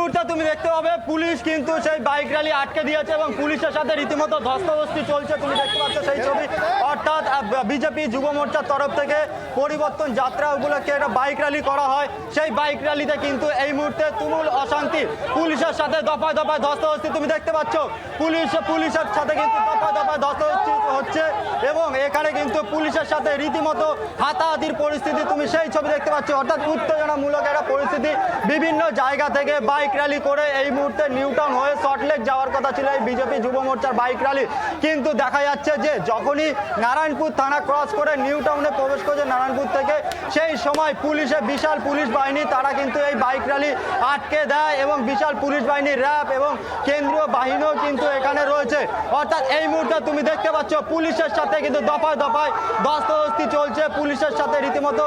মুহূর্তে তুমি দেখতে পাবে পুলিশ কিন্তু সেই বাইক র্যালি আটকে দিয়েছে এবং পুলিশের সাথে রীতিমতো ধস্তাধস্তি চলছে। তুমি দেখতে পাচ্ছ সেই ছবি, অর্থাৎ বিজেপি যুব মোর্চার তরফ থেকে পরিবর্তন যাত্রা উপলক্ষে একটা বাইক র্যালি করা হয়। সেই বাইক র্যালিতে কিন্তু এই মুহূর্তে তুমুল অশান্তি, পুলিশের সাথে দফায় দফায় ধস্তাধস্তি তুমি দেখতে পাচ্ছ। পুলিশের সাথে কিন্তু দফায় দফায় ধস্তাধস্তি হচ্ছে এবং এখানে কিন্তু পুলিশের সাথে রীতিমতো হাতাহাতির পরিস্থিতি তুমি সেই ছবি দেখতে পাচ্ছ। অর্থাৎ উত্তেজনামূলক একটা পরিস্থিতি। বিভিন্ন জায়গা থেকে বাইক র্যালি করে এই মুহূর্তে নিউটাউন হয়ে সল্টলেক যাওয়ার কথা ছিল এই বিজেপি যুব মোর্চার বাইক র্যালি, কিন্তু দেখা যাচ্ছে যে যখনই নারায়ণপুর থানা ক্রস করে নিউটাউনে প্রবেশ করছে নারায়ণপুর থেকে, সেই সময় বিশাল পুলিশ বাহিনী তারা কিন্তু এই বাইক র্যালি আটকে দেয় এবং বিশাল পুলিশ বাহিনী, র্যাব এবং কেন্দ্রীয় বাহিনীও কিন্তু এখানে রয়েছে। অর্থাৎ এই মুহূর্তে তুমি দেখতে পাচ্ছ পুলিশের সাথে কিন্তু দফায় দফায় ধস্তাধস্তি চলছে। পুলিশের সাথে রীতিমতো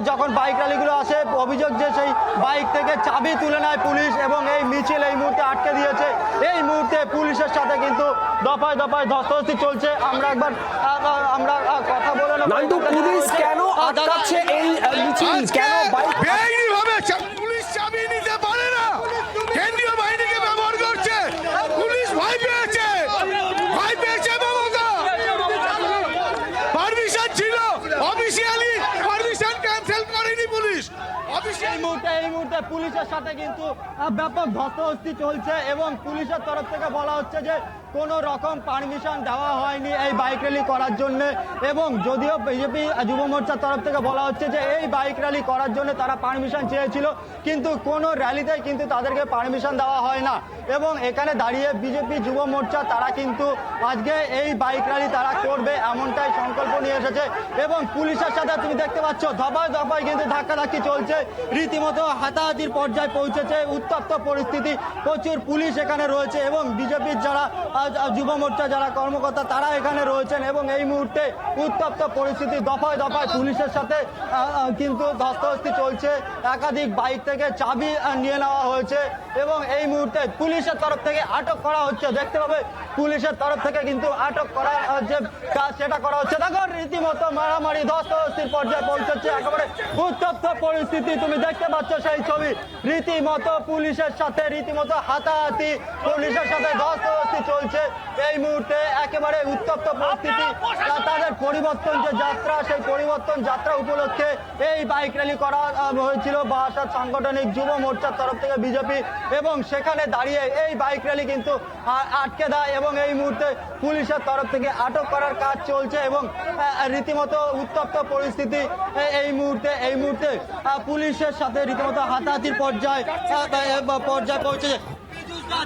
যখন বাইক র্যালিগুলো আসে, অভিযোগ যে সেই বাইক থেকে চাবি তুলে নেয় পুলিশ এবং এই মিছিল এই মুহূর্তে আটকে দিয়েছে। এই মুহূর্তে পুলিশের সাথে কিন্তু দফায় দফায় ধস্তাধস্তি চলছে। আমরা কথা বলে নেব। পুলিশ কেন আটকাচ্ছে এই মিছিল? কেন বাইক বেআইনিভাবে পুলিশ চাবি নিতে পারে না, কেন্দ্রীয় বাহিনীকে ব্যবহার করছে। পুলিশ ভয় পেয়েছে মমতা। পারমিশন ছিল, অফিসিয়ালি পারমিশন ক্যান্সেল করেনি পুলিশ। এই মুহূর্তে পুলিশের সাথে কিন্তু ব্যাপক ধস্তাধস্তি চলছে এবং পুলিশের তরফ থেকে বলা হচ্ছে যে কোনো রকম পারমিশন দেওয়া হয়নি এই বাইক র্যালি করার জন্য। এবং যদিও বিজেপি যুব মোর্চার তরফ থেকে বলা হচ্ছে যে এই বাইক র্যালি করার জন্য তারা পারমিশন চেয়েছিল, কিন্তু কোনো র্যালিতেই কিন্তু তাদেরকে পারমিশন দেওয়া হয় না। এবং এখানে দাঁড়িয়ে বিজেপি যুব মোর্চা তারা কিন্তু আজকে এই বাইক র্যালি তারা করবে এমনটাই সংকল্প নিয়ে এসেছে। এবং পুলিশের সাথে তুমি দেখতে পাচ্ছ দফায় দফায় কিন্তু ধাক্কাধাক্কি চলছে, রীতিমতো হাতাহাতির পর্যায়ে পৌঁছেছে, উত্তপ্ত পরিস্থিতি, প্রচুর পুলিশ এখানে রয়েছে এবং বিজেপির যারা যুব মোর্চা যারা কর্মকর্তা তারা এখানে রয়েছেন এবং এই মুহূর্তে উত্তপ্ত পরিস্থিতি, দফায় দফায় পুলিশের সাথে কিন্তু ধস্তাধস্তি চলছে। একাধিক বাইক থেকে চাবি নিয়ে নেওয়া হয়েছে এবং এই মুহূর্তে পুলিশের তরফ থেকে আটক করা হচ্ছে। দেখতে পাবে পুলিশের তরফ থেকে কিন্তু আটক করা যে কাজ সেটা করা হচ্ছে। দেখো রীতিমতো মারামারি ধস্তাধস্তির পর্যায়ে পৌঁছেছে, একেবারে উত্তপ্ত পরিস্থিতি তুমি দেখতে পাচ্ছ সেই ছবি। রীতিমতো পুলিশের সাথে রীতিমতো হাতাহাতি, পুলিশের সাথে ধস্তাধস্তি চলছে এই মুহূর্তে, একেবারে উত্তপ্ত পরিস্থিতি। তাদের পরিবর্তন যে যাত্রা, সেই পরিবর্তন যাত্রা উপলক্ষে এই বাইক র্যালি করা হয়েছিল বারাসাত সাংগঠনিক যুব মোর্চার তরফ থেকে বিজেপি, এবং সেখানে দাঁড়িয়ে এই বাইক র্যালি কিন্তু আটকে দেয় এবং এই মুহূর্তে পুলিশের তরফ থেকে আটক করার কাজ চলছে এবং রীতিমতো উত্তপ্ত পরিস্থিতি এই মুহূর্তে পুলিশের সাথে রীতিমতো হাতাহাতির পর্যায়ে পৌঁছেছে।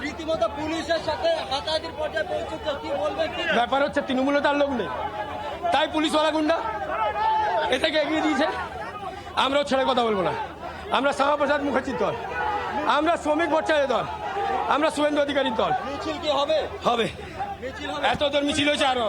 রীতিমতো পুলিশের সাথে হাতাহাতির পর্যায়ে পৌঁছেছে, কি বলবেন? ব্যাপার হচ্ছে তৃণমূলে তার লোক নেই, তাই পুলিশওয়ালা গুন্ডা এটাকে এগিয়ে দিয়েছে। আমরাও ছেড়ে কথা বলবো না। আমরা শ্যামাপ্রসাদ মুখার্জির দল, আমরা শ্রমিক মোর্চারের দল, আমরা শুভেন্দু অধিকারীর দল। মিছিল কি হবে? হবে, এত তোর মিছিল হয়েছে আরো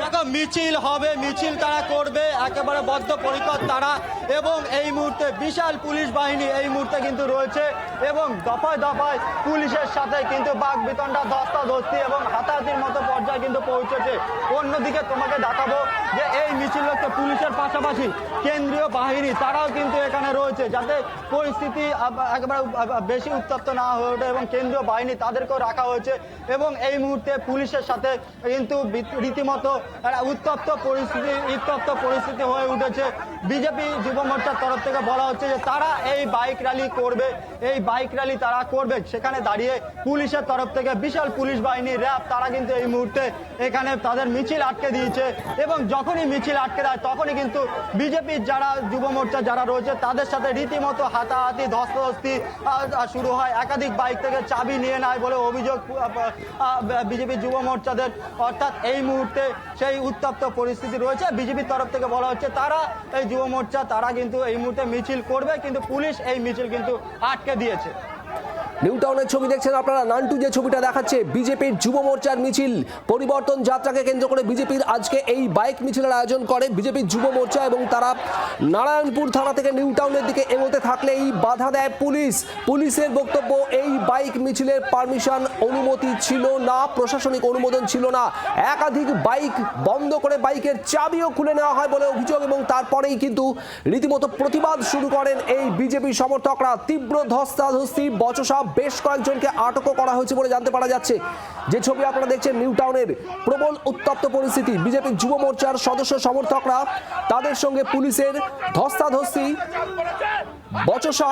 দেখো মিছিল হবে, মিছিল তারা করবে, একেবারে বদ্ধপরিকর তারা। এবং এই মুহূর্তে বিশাল পুলিশ বাহিনী এই মুহূর্তে কিন্তু রয়েছে এবং দফায় দফায় পুলিশের সাথে কিন্তু বাক বিতণ্ডা, ধস্তাধস্তি এবং হাতাহাতির মতো পর্যায়ে কিন্তু পৌঁছেছে। অন্যদিকে তোমাকে দেখাবো যে এই মিছিল হচ্ছে পুলিশের পাশাপাশি কেন্দ্রীয় বাহিনী তারাও কিন্তু এখানে রয়েছে, যাতে পরিস্থিতি একেবারে বেশি উত্তপ্ত না হয়ে ওঠে এবং কেন্দ্রীয় বাহিনী তাদেরকেও রাখা হয়েছে। এবং এই মুহূর্তে পুলিশের সাথে কিন্তু রীতিমতো একটা উত্তপ্ত পরিস্থিতি হয়ে উঠেছে। বিজেপি যুব মোর্চার তরফ থেকে বলা হচ্ছে যে তারা এই বাইক র্যালি করবে, এই বাইক র্যালি তারা করবে। সেখানে দাঁড়িয়ে পুলিশের তরফ থেকে বিশাল পুলিশ বাহিনী, র্যাব তারা কিন্তু এই মুহূর্তে এখানে তাদের মিছিল আটকে দিয়েছে এবং যখনই মিছিল আটকে দেয় তখনই কিন্তু বিজেপির যারা যুব মোর্চা যারা রয়েছে তাদের সাথে রীতিমতো হাতাহাতি ধস্তাধস্তি শুরু হয়। একাধিক বাইক থেকে চাবি নিয়ে নেয় বলে অভিযোগ বিজেপি যুব মোর্চাদের। অর্থাৎ এই মুহূর্তে সেই উত্তপ্ত পরিস্থিতি রয়েছে। বিজেপির তরফ থেকে বলা হচ্ছে তারা এই যুব মোর্চা তারা কিন্তু এই মুহূর্তে মিছিল করবে, কিন্তু পুলিশ এই মিছিল কিন্তু আটকে দিয়েছে। নিউ টাউনের ছবি দেখছেন আপনারা। নান্টু যে ছবিটা দেখাচ্ছে বিজেপির যুব মোর্চার মিছিল, পরিবর্তন যাত্রাকে কেন্দ্র করে বিজেপির আজকে এই বাইক মিছিলের আয়োজন করে বিজেপির যুব মোর্চা, এবং তারা নারায়ণপুর থানা থেকে নিউ টাউনের দিকে এগোতে থাকলেই বাধা দেয় পুলিশ। পুলিশের বক্তব্য, এই বাইক মিছিলের পারমিশন অনুমতি ছিল না, প্রশাসনিক অনুমোদন ছিল না। একাধিক বাইক বন্ধ করে বাইকের চাবিও খুলে নেওয়া হয় বলে অভিযোগ, এবং তারপরেই কিন্তু রীতিমতো প্রতিবাদ শুরু করেন এই বিজেপি সমর্থকরা। তীব্র ধস্তাধস্তি, বচসা, বেশ কয়েকজনকে আটকও করা হয়েছে বলে জানতে পারা যাচ্ছে। যে ছবি আপনারা দেখছেন নিউ টাউনের, প্রবল উত্তপ্ত পরিস্থিতি। বিজেপির যুব মোর্চার সদস্য সমর্থকরা, তাদের সঙ্গে পুলিশের ধস্তাধস্তি, বচসা।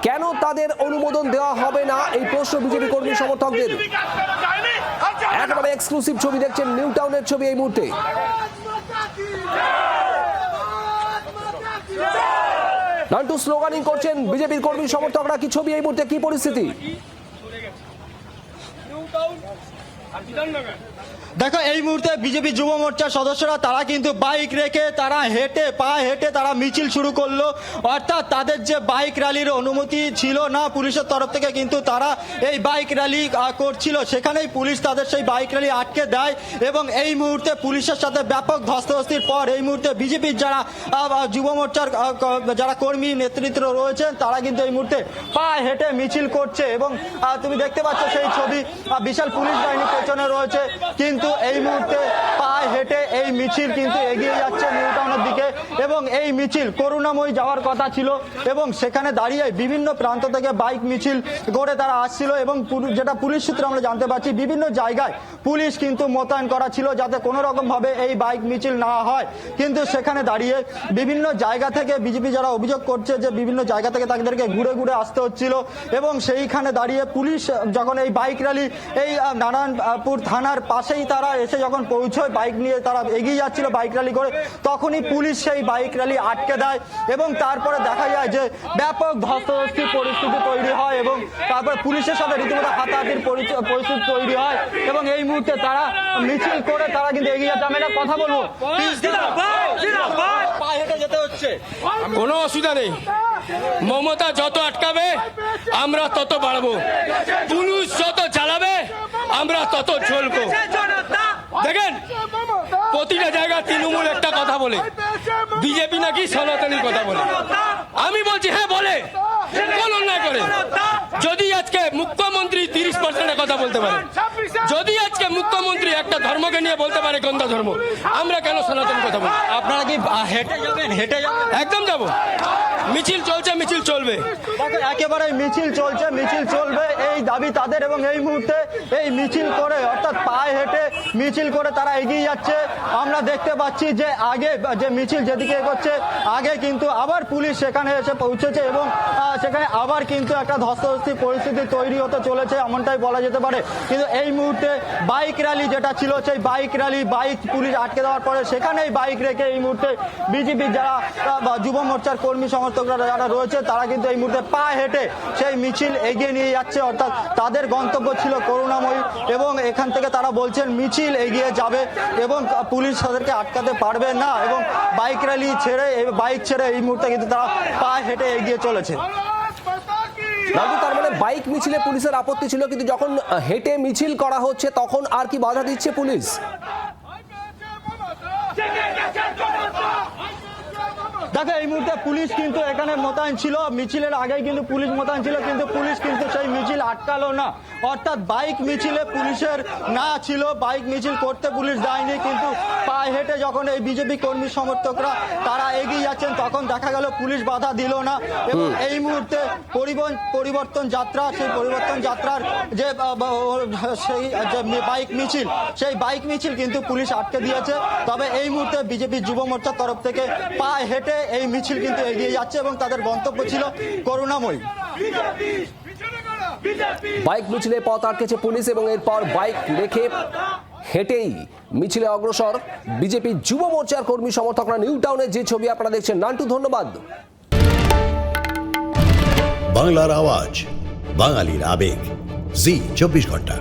কেন তাদের অনুমোদন দেওয়া হবে না, এই প্রশ্ন বিজেপি কর্মী সমর্থকদের। একেবারে এক্সক্লুসিভ ছবি দেখছেন, নিউ টাউনের ছবি এই মুহূর্তে। নান্টু স্লোগানিং করছেন বিজেপির কর্মী সমর্থকরা। কি ছবি এই মুহূর্তে, কি পরিস্থিতি? দেখো, এই মুহূর্তে বিজেপি যুব মোর্চার সদস্যরা তারা কিন্তু বাইক রেখে তারা পা হেঁটে তারা মিছিল শুরু করলো। অর্থাৎ তাদের যে বাইক র্যালির অনুমতি ছিল না পুলিশের তরফ থেকে, কিন্তু তারা এই বাইক র্যালি করছিল, সেখানেই পুলিশ তাদের সেই বাইক র্যালি আটকে দেয়। এবং এই মুহূর্তে পুলিশের সাথে ব্যাপক ধস্তাধস্তির পর এই মুহূর্তে বিজেপির যারা যুব মোর্চার যারা কর্মী নেতৃত্ব রয়েছেন তারা কিন্তু এই মুহূর্তে পা হেঁটে মিছিল করছে। এবং তুমি দেখতে পাচ্ছ সেই ছবি, বিশাল পুলিশ বাহিনী পেছনে রয়েছে, কিন্তু এই মুহূর্তে পায়ে হেঁটে এই মিছিল কিন্তু এগিয়ে যাচ্ছে নিউ টাউনের দিকে। এবং এই মিছিল করুণাময়ী যাওয়ার কথা ছিল, এবং সেখানে দাঁড়িয়ে বিভিন্ন প্রান্ত থেকে বাইক মিছিল করে তারা আসছিল। এবং যেটা পুলিশ সূত্রে আমরা জানতে পারছি, বিভিন্ন জায়গায় পুলিশ কিন্তু মোতায়েন করা ছিল যাতে কোনো রকম ভাবে এই বাইক মিছিল না হয়। কিন্তু সেখানে দাঁড়িয়ে বিভিন্ন জায়গা থেকে বিজেপি যারা অভিযোগ করছে যে বিভিন্ন জায়গা থেকে তাদেরকে ঘুরে ঘুরে আসতে হচ্ছিল। এবং সেইখানে দাঁড়িয়ে পুলিশ যখন এই বাইক র্যালি এই নারায়ণপুর থানার পাশেই তারা এসে যখন পৌঁছয়, বাইক নিয়ে তারা এগিয়ে যাচ্ছিল বাইক র্যালি করে, তখনই পুলিশ সেই বাইক র্যালি আটকে দেয়। এবং তারপরে দেখা যায় যে ব্যাপক ধস্তাধস্তির পরিস্থিতি তৈরি হয়, এবং তারপরে পুলিশের সাথে রীতিমতো হাতাহাতির পরিস্থিতি তৈরি হয়। এবং এই মুহূর্তে তারা মিছিল করে তারা কিন্তু এগিয়ে যাচ্ছে। আমি একটা কথা বলবো, পায়ে হেঁটে যেতে হচ্ছে, কোনো অসুবিধা নেই। মমতা যত আটকাবে আমরা তত বাড়বো, পুলিশ যত চালাবে আমরা তত চলবো। দেখেন, প্রতিটা জায়গায় তৃণমূল একটা কথা বলে, বিজেপি নাকি সনাতনী কথা বলে। আমি বলছি হ্যাঁ বলে, কোন অন্যায় করে? যদি আজকে মুখ্যমন্ত্রী 30% কথা বলতে পারে, যদি আজকে মুখ্যমন্ত্রী একটা ধর্মকে নিয়ে বলতে পারে গন্ধা ধর্ম, আমরা কেন সনাতন কথা বলি? আপনারা কি হেঁটে যাবেন? হেঁটে যাবেন? একদম যাবো। মিছিল চলছে, মিছিল চলবে। একেবারে মিছিল চলছে, মিছিল চলবে, এই দাবি তাদের। এবং এই মুহূর্তে এই মিছিল করে, অর্থাৎ পায়ে হেঁটে মিছিল করে তারা এগিয়ে যাচ্ছে। আমরা দেখতে পাচ্ছি যে আগে যে মিছিল যেদিকে এগোচ্ছে, আগে কিন্তু আবার পুলিশ সেখানে এসে পৌঁছেছে, এবং সেখানে আবার কিন্তু একটা ধস্তাধস্তি পরিস্থিতি তৈরি হতে চলেছে, এমনটাই বলা যেতে পারে। কিন্তু এই মুহূর্তে বাইক র্যালি যেটা ছিল, সেই বাইক র্যালি বাইক পুলিশ আটকে দেওয়ার পরে সেখানেই বাইক রেখে এই মুহূর্তে বিজেপির যারা যুব মোর্চার কর্মী সমর্থকরা যারা রয়েছে তারা কিন্তু এই মুহূর্তে পা হেঁটে সেই মিছিল এগিয়ে নিয়ে যাচ্ছে। অর্থাৎ তাদের গন্তব্য ছিল করুণাময়ী, এবং এখান থেকে তারা বলছেন মিছিল এগিয়ে যাবে এবং পুলিশ তাদেরকে আটকাতে পারবে না। এবং বাইক র্যালি ছেড়ে, বাইক ছেড়ে এই মুহূর্তে কিন্তু তারা পা হেঁটে এগিয়ে চলেছে। তার মানে বাইক মিছিলে পুলিশের আপত্তি ছিল, কিন্তু যখন হেঁটে মিছিল করা হচ্ছে তখন আর কি বাধা দিচ্ছে পুলিশ? দেখো, এই মুহূর্তে পুলিশ কিন্তু এখানে মোতায়েন ছিল, মিছিলের আগেই কিন্তু পুলিশ মোতায়েন ছিল, কিন্তু পুলিশ কিন্তু সেই মিছিল আটকালো না। অর্থাৎ বাইক মিছিলে পুলিশের না ছিল, বাইক মিছিল করতে পুলিশ যায়নি, কিন্তু পায়ে হেঁটে যখন এই বিজেপি কর্মী সমর্থকরা তারা এগিয়ে যাচ্ছেন তখন দেখা গেল পুলিশ বাধা দিল না। এবং এই মুহূর্তে পরিবর্তন যাত্রা, সেই পরিবর্তন যাত্রার যে সেই বাইক মিছিল, সেই বাইক মিছিল কিন্তু পুলিশ আটকে দিয়েছে। তবে এই মুহূর্তে বিজেপি যুব মোর্চার তরফ থেকে পায়ে হেঁটে এই মিছিল কিন্তু এগিয়ে যাচ্ছে, এবং তাদের গন্তব্য ছিল করুণাময়ী। বাইক মিছিলে পথ আটকেছে পুলিশ, এবং এরপর বাইক রেখে হেঁটেই মিছিলে অগ্রসর বিজেপি যুব মোর্চার কর্মী সমর্থকরা। নিউ টাউনের যে ছবি আপনারা দেখছেন। নান্টু, ধন্যবাদ। বাংলার আওয়াজ, বাঙালির আবেগ, জি 24 ঘন্টা।